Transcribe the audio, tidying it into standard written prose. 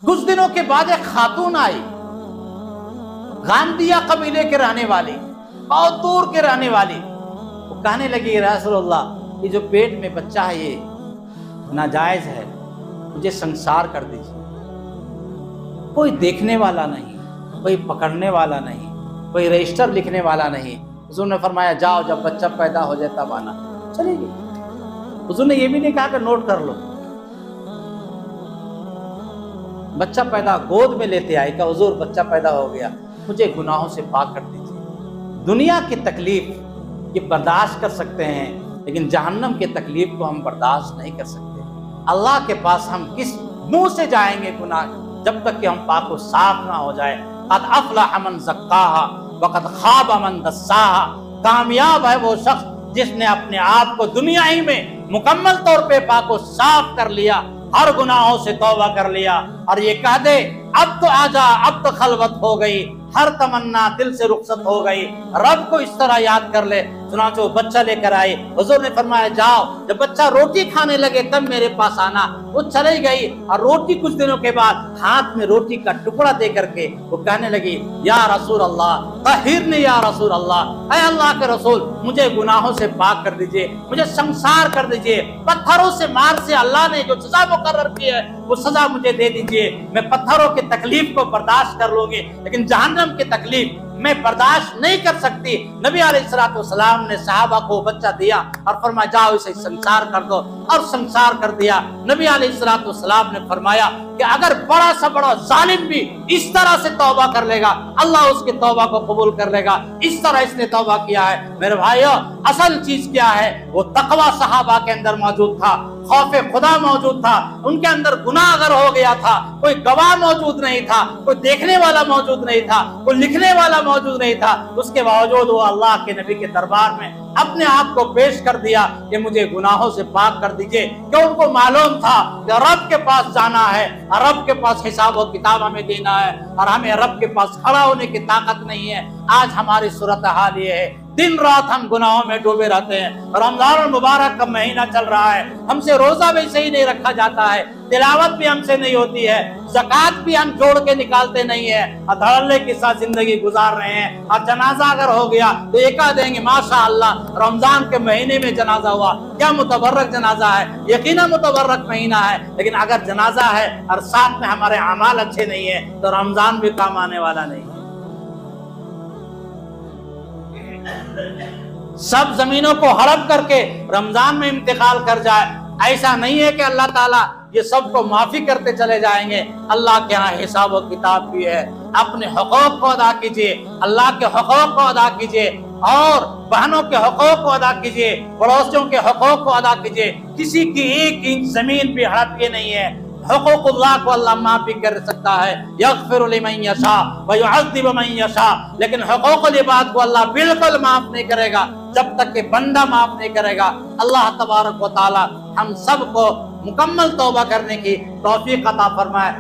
کچھ دنوں کے بعد ایک خاتون آئی، غامدیہ قبیلے کے رہنے والی، بہت دور کے رہنے والی۔ وہ کہنے لگی یا رسول اللہ، یہ جو پیٹ میں بچہ ہے یہ ناجائز ہے، مجھے سنسار کر دیجیے۔ کوئی دیکھنے والا نہیں، کوئی پکڑنے والا نہیں، کوئی رجسٹر لکھنے والا نہیں۔ حضور نے فرمایا جاؤ، جب بچہ پیدا ہو جائے تب آنا۔ چلے گی۔ حضور نے یہ بھی نہیں کہا کہ نوٹ کر لو۔ بچہ پیدا گود میں لیتے آئے کہ حضور بچہ پیدا ہو گیا، مجھے گناہوں سے پاک کر دیجیے۔ دنیا کی تکلیف یہ برداشت کر سکتے ہیں، لیکن جہنم کی تکلیف کو ہم برداشت نہیں کر سکتے۔ اللہ کے پاس ہم کس منہ سے جائیں گے گناہ، جب تک کہ ہم پاک و صاف نہ ہو جائے۔ قد افلح من زکاہا وقد خاب من دساہا۔ کامیاب ہے وہ شخص جس نے اپنے آپ کو دنیا ہی میں مکمل طور پہ پاک و صاف کر لیا، ہر گناہوں سے توبہ کر لیا، اور یہ کہہ دے اب تو آجا، اب تو خلوت ہو گئی، ہر تمنا دل سے رخصت ہو گئی، رب کو اس طرح یاد کر لے۔ چنانچہ وہ بچہ لے کر آئی۔ حضور نے فرمایا جاؤ، جب بچہ روٹی کھانے لگے تب میرے پاس آنا۔ وہ چلی گئی، اور روٹی کچھ دنوں کے بعد ہاتھ میں روٹی کا ٹکڑا دے کر کے وہ کہنے لگی یا رسول اللہ طہرنی، یا رسول اللہ، اے اللہ کے رسول مجھے گناہوں سے پاک کر دیجئے، مجھے سنسار کر دیجئے، پتھروں سے مار سے اللہ نے جو سزا مقرر کی ہے وہ سزا مجھے دے دیجئے۔ میں پتھروں کی تکلیف کو برداشت کر لوں گی، لیکن جہنم کی تکلیف میں برداشت نہیں کر سکتی۔ نبی علیہ السلام نے صحابہ کو بچہ دیا اور فرمایا جاؤ اسے سنسار کر دو، اور سنسار کر دیا۔ نبی علیہ السلام نے فرمایا کہ اگر بڑا سا بڑا ظالم بھی اس طرح سے توبہ کر لے گا، اللہ اس کی توبہ کو قبول کر لے گا۔ اس طرح اس نے توبہ کیا ہے۔ میرے بھائیو، اصل چیز کیا ہے؟ وہ تقوی صحابہ کے اندر موجود تھا، خوف خدا موجود تھا، ان کے اندر گناہ اگر ہو گیا تھا، کوئی گواہ موجود نہیں تھا، کوئی دیکھنے والا موجود نہیں تھا، کوئی لکھنے والا موجود نہیں تھا، اس کے باوجود وہ اللہ کے نبی کے دربار میں اپنے آپ کو پیش کر دیا کہ مجھے گناہوں سے پاک کر دیجئے، کہ ان کو معلوم تھا کہ رب کے پاس جانا ہے، اور رب کے پاس حساب و کتاب ہمیں دینا ہے، اور ہمیں رب کے پاس کھڑا ہونے کی طاقت نہیں ہے۔ آج ہماری صورتحال یہ ہے، دن رات ہم گناہوں میں ڈوبے رہتے ہیں۔ رمضان المبارک کا مہینہ چل رہا ہے، ہم سے روزہ بھی صحیح نہیں رکھا جاتا ہے، تلاوت بھی ہم سے نہیں ہوتی ہے، زکوٰۃ بھی ہم جوڑ کے نکالتے نہیں ہیں، دھڑلے کے ساتھ زندگی گزار رہے ہیں۔ اور جنازہ اگر ہو گیا تو یہ کہہ دیں گے ماشاءاللہ رمضان کے مہینے میں جنازہ ہوا، کیا متبرک جنازہ ہے؟ یقیناً متبرک مہینہ ہے، لیکن اگر جنازہ ہے اور ساتھ میں ہمارے اعمال اچھے نہیں ہیں تو رمضان بھی کام آنے والا نہیں ہے۔ سب زمینوں کو ہڑپ کر کے رمضان میں انتقال کر جائے، ایسا نہیں ہے کہ اللہ تعالیٰ یہ سب کو معافی کرتے چلے جائیں گے۔ اللہ کے ہاں حساب و کتاب بھی ہے۔ اپنے حقوق کو ادا کیجئے، اللہ کے حقوق کو ادا کیجئے، اور بہنوں کے حقوق کو ادا کیجئے، پڑوسیوں کے حقوق کو ادا کیجئے۔ کسی کی ایک انچ زمین بھی ہڑپ کے نہیں ہے۔ حقوق اللہ کو اللہ معاف بھی کر سکتا ہے، یغفر لمن یشاء ویعذب من یشاء، لیکن حقوق العباد کو اللہ بالکل معاف نہیں کرے گا جب تک کہ بندہ معاف نہیں کرے گا۔ اللہ تبارک و تعالی ہم سب کو مکمل توبہ کرنے کی توفیق عطا فرمائے۔